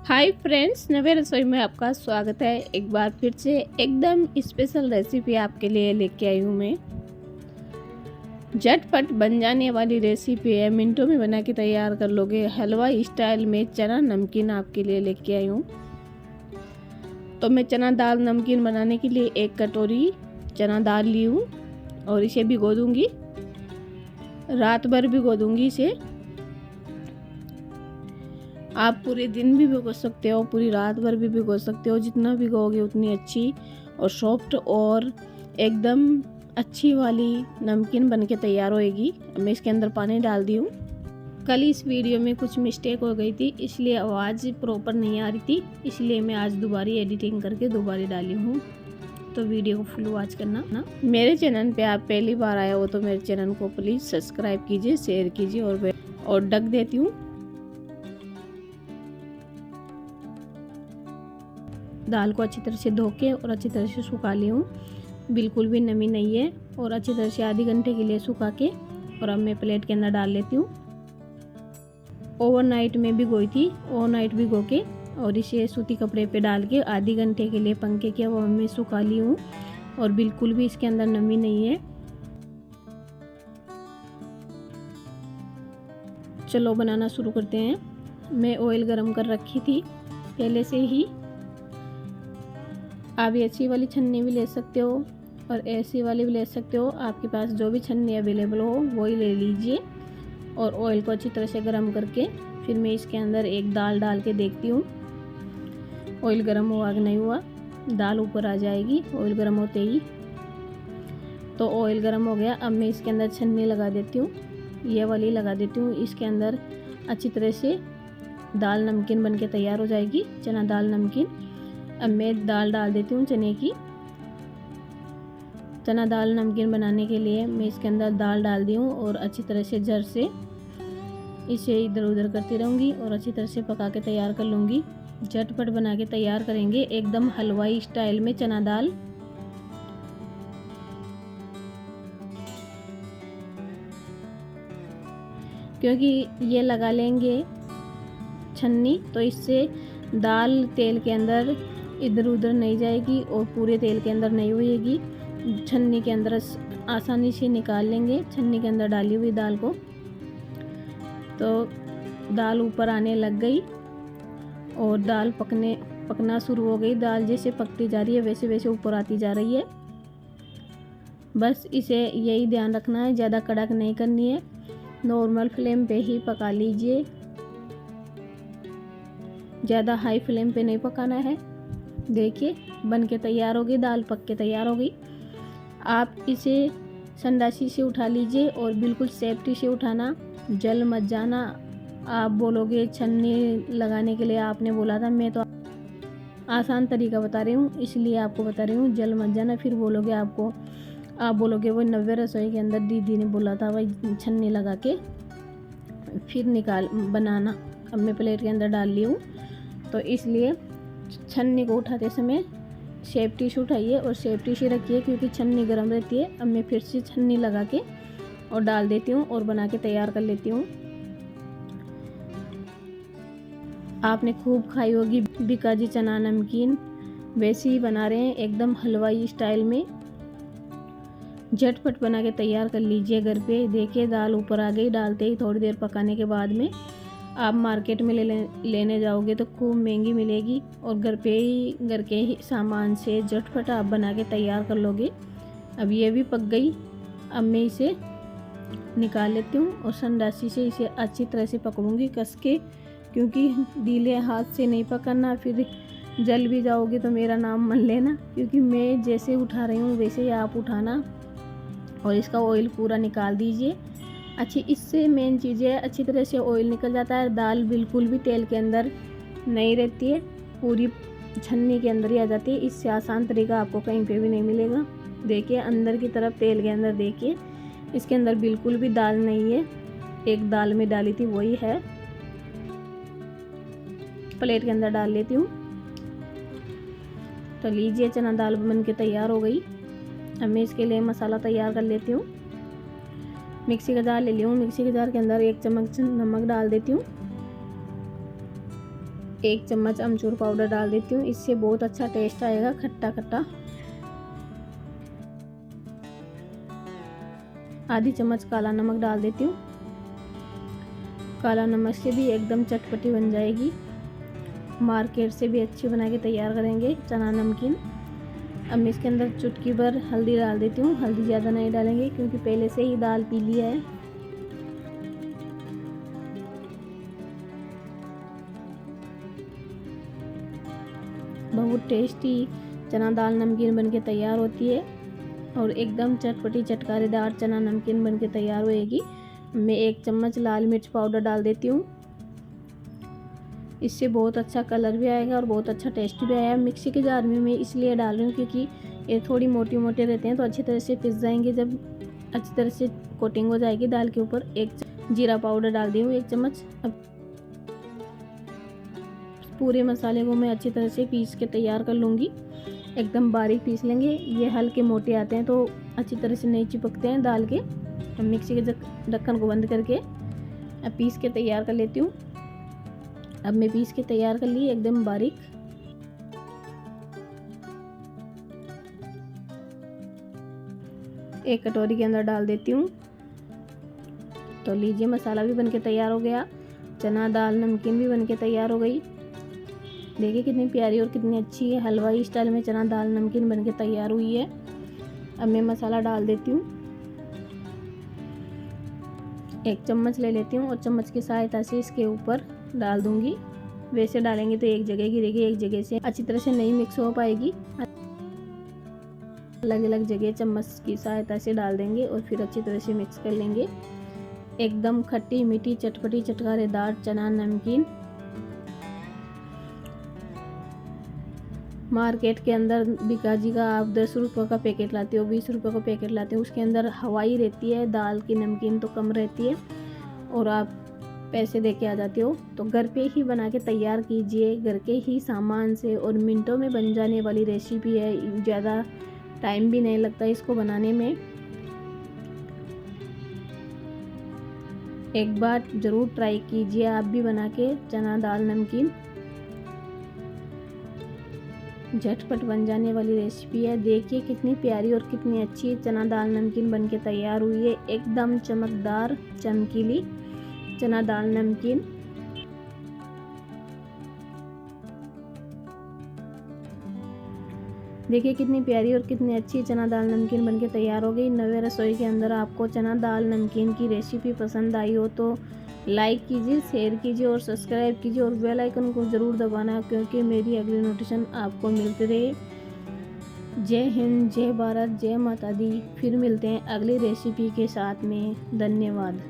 Hi friends, नवे रसोई में आपका स्वागत है। एक बार फिर से एकदम स्पेशल रेसिपी आपके लिए लेके आई हूँ मैं। झटपट बन जाने वाली रेसिपी है, मिनटों में बना के तैयार कर लोगे। हलवा स्टाइल में चना नमकीन आपके लिए लेके आई हूँ। तो मैं चना दाल नमकीन बनाने के लिए 1 कटोरी चना दाल ली हूँ और इसे भिगो दूँगी। रात भर भिगो दूँगी इसे। आप पूरे दिन भी भिगो सकते हो, पूरी रात भर भी भिगो सकते हो। जितना भिगोगे उतनी अच्छी और सॉफ्ट और एकदम अच्छी वाली नमकीन बनके तैयार होएगी। मैं इसके अंदर पानी डाल दी हूँ। कल इस वीडियो में कुछ मिस्टेक हो गई थी, इसलिए आवाज़ प्रॉपर नहीं आ रही थी, इसलिए मैं आज दोबारा एडिटिंग करके दोबारा डाली हूँ। तो वीडियो को फुल वॉच करना ना। मेरे चैनल पे आप पहली बार आए हो तो मेरे चैनल को प्लीज़ सब्सक्राइब कीजिए, शेयर कीजिए और ढक देती हूँ। दाल को अच्छी तरह से धो के और अच्छी तरह से सुखा ली हूँ। बिल्कुल भी नमी नहीं है और अच्छी तरह से आधे घंटे के लिए सुखा के और अब मैं प्लेट के अंदर डाल लेती हूँ। ओवरनाइट में भिगोई थी, ओवरनाइट भिगो के और इसे सूती कपड़े पे डाल के आधे घंटे के लिए पंखे के हवा में सुखा ली हूँ और बिल्कुल भी इसके अंदर नमी नहीं है। चलो बनाना शुरू करते हैं। मैं ऑयल गरम कर रखी थी पहले से ही। आप ऐसी वाली छन्नी भी ले सकते हो और ऐसी वाली भी ले सकते हो। आपके पास जो भी छन्नी अवेलेबल हो वही ले लीजिए। और ऑयल को अच्छी तरह से गर्म करके फिर मैं इसके अंदर एक दाल डाल के देखती हूँ ऑयल गर्म हुआ कि नहीं हुआ। दाल ऊपर आ जाएगी ऑयल गर्म होते ही। तो ऑयल गर्म हो गया। अब मैं इसके अंदर छन्नी लगा देती हूँ, ये वाली लगा देती हूँ। इसके अंदर अच्छी तरह से दाल नमकीन बन के तैयार हो जाएगी, चना दाल नमकीन। अब मैं दाल डाल देती हूँ चने की। चना दाल नमकीन बनाने के लिए मैं इसके अंदर दाल डाल दी हूँ और अच्छी तरह से झर से इसे इधर उधर करती रहूँगी और अच्छी तरह से पका के तैयार कर लूँगी। झटपट बना के तैयार करेंगे एकदम हलवाई स्टाइल में चना दाल। क्योंकि ये लगा लेंगे छन्नी तो इससे दाल तेल के अंदर इधर उधर नहीं जाएगी और पूरे तेल के अंदर नहीं होएगी। छन्नी के अंदर आसानी से निकाल लेंगे छन्नी के अंदर डाली हुई दाल को। तो दाल ऊपर आने लग गई और दाल पकना शुरू हो गई। दाल जैसे पकती जा रही है वैसे वैसे ऊपर आती जा रही है। बस इसे यही ध्यान रखना है, ज़्यादा कड़क नहीं करनी है, नॉर्मल फ्लेम पे ही पका लीजिए। ज़्यादा हाई फ्लेम पे नहीं पकाना है। देखिए बन के तैयार हो गई, दाल पक के तैयार हो गई। आप इसे संडासी से उठा लीजिए और बिल्कुल सेफ्टी से उठाना, जल मत जाना। आप बोलोगे छन्नी लगाने के लिए आपने बोला था, मैं तो आसान तरीका बता रही हूँ इसलिए आपको बता रही हूँ, जल मत जाना। फिर बोलोगे आप बोलोगे वो नव्वे रसोई के अंदर दीदी ने बोला था वही छन्नी लगा के फिर निकाल बनाना। अब मैं प्लेट के अंदर डाल ली हूँ तो इसलिए छन्नी को उठाते समय सेफ्टी से उठाइए और सेफ्टी से रखिए क्योंकि छन्नी गर्म रहती है। अब मैं फिर से छन्नी लगा के और डाल देती हूँ और बना के तैयार कर लेती हूँ। आपने खूब खाई होगी बीकाजी चना नमकीन, वैसे ही बना रहे हैं एकदम हलवाई स्टाइल में। झटपट बना के तैयार कर लीजिए घर पे। देखिए दाल ऊपर आ गई, डालते ही थोड़ी देर पकाने के बाद में आप मार्केट में लेने जाओगे तो खूब महंगी मिलेगी और घर के ही सामान से झटपट आप बना के तैयार कर लोगे। अब ये भी पक गई। अब मैं इसे निकाल लेती हूँ और संडासी से इसे अच्छी तरह से पकड़ूंगी कस के, क्योंकि ढीले हाथ से नहीं पकड़ना, फिर जल भी जाओगे तो मेरा नाम मत लेना। क्योंकि मैं जैसे उठा रही हूँ वैसे ही आप उठाना और इसका ऑयल पूरा निकाल दीजिए। इससे मेन चीज़ है अच्छी तरह से ऑयल निकल जाता है। दाल बिल्कुल भी तेल के अंदर नहीं रहती है, पूरी छन्नी के अंदर ही आ जाती है। इससे आसान तरीका आपको कहीं पे भी नहीं मिलेगा। देखिए अंदर की तरफ तेल के अंदर देखिए, इसके अंदर बिल्कुल भी दाल नहीं है। एक दाल में डाली थी वही है। प्लेट के अंदर डाल लेती हूँ। तो लीजिए चना दाल बन के तैयार हो गई। अब मैं इसके लिए मसाला तैयार कर लेती हूँ। मिक्सी का जार ले ली हूँ। मिक्सी के जार के अंदर 1 चम्मच नमक डाल देती हूँ, 1 चम्मच अमचूर पाउडर डाल देती हूँ, इससे बहुत अच्छा टेस्ट आएगा, खट्टा खट्टा। आधी चम्मच काला नमक डाल देती हूँ। काला नमक से भी एकदम चटपटी बन जाएगी। मार्केट से भी अच्छी बना के तैयार करेंगे चना नमकीन। अब मैं इसके अंदर चुटकी भर हल्दी डाल देती हूँ। हल्दी ज़्यादा नहीं डालेंगे क्योंकि पहले से ही दाल पीली है। बहुत टेस्टी चना दाल नमकीन बनके तैयार होती है और एकदम चटपटी चटकारेदार चना नमकीन बनके तैयार होएगी। मैं 1 चम्मच लाल मिर्च पाउडर डाल देती हूँ, इससे बहुत अच्छा कलर भी आएगा और बहुत अच्छा टेस्ट भी आएगा। मिक्सी के जार में मैं इसलिए डाल रही हूँ क्योंकि ये थोड़ी मोटे मोटे रहते हैं तो अच्छी तरह से पिस जाएंगे। जब अच्छी तरह से कोटिंग हो जाएगी दाल के ऊपर। 1 जीरा पाउडर डाल दी हूँ 1 चम्मच। अब पूरे मसाले को मैं अच्छी तरह से पीस के तैयार कर लूँगी। एकदम बारीक पीस लेंगे, ये हल्के मोटे आते हैं तो अच्छी तरह से नहीं चिपकते हैं दाल के। अब मिक्सी के ढक्कन को बंद करके अब पीस के तैयार कर लेती हूँ। अब मैं पीस के तैयार कर ली एकदम बारीक। एक कटोरी के अंदर डाल देती हूँ। तो लीजिए मसाला भी बनके तैयार हो गया, चना दाल नमकीन भी बनके तैयार हो गई। देखिए कितनी प्यारी और कितनी अच्छी है, हलवाई स्टाइल में चना दाल नमकीन बनके तैयार हुई है। अब मैं मसाला डाल देती हूँ। 1 चम्मच ले लेती हूँ और चम्मच की सहायता से इसके ऊपर डाल दूंगी। वैसे डालेंगे तो एक जगह गिरेगी, एक जगह से अच्छी तरह से नहीं मिक्स हो पाएगी। अलग अलग जगह चम्मच की सहायता से डाल देंगे और फिर अच्छी तरह से मिक्स कर लेंगे। एकदम खट्टी मीठी चटपटी चटकारेदार चना नमकीन। मार्केट के अंदर बिकाजी का आप 10 रुपये का पैकेट लाते हो, 20 रुपये का पैकेट लाते हो, उसके अंदर हवाई रहती है, दाल की नमकीन तो कम रहती है और आप पैसे दे के आ जाते हो। तो घर पे ही बना के तैयार कीजिए, घर के ही सामान से, और मिनटों में बन जाने वाली रेसिपी है। ज़्यादा टाइम भी नहीं लगता इसको बनाने में। एक बार ज़रूर ट्राई कीजिए आप भी बना के चना दाल नमकीन। झटपट बन जाने वाली रेसिपी है। देखिए कितनी प्यारी और कितनी अच्छी चना दाल नमकीन बनके तैयार हुई है। एकदम चमकदार चमकीली चना दाल नमकीन। देखिए कितनी प्यारी और कितनी अच्छी चना दाल नमकीन बनके तैयार हो गई। नवे रसोई के अंदर आपको चना दाल नमकीन की रेसिपी पसंद आई हो तो लाइक कीजिए, शेयर कीजिए और सब्सक्राइब कीजिए और बेल आइकन को ज़रूर दबाना क्योंकि मेरी अगली नोटिफिकेशन आपको मिलती रहे। जय हिंद, जय भारत, जय माता दी। फिर मिलते हैं अगली रेसिपी के साथ में। धन्यवाद।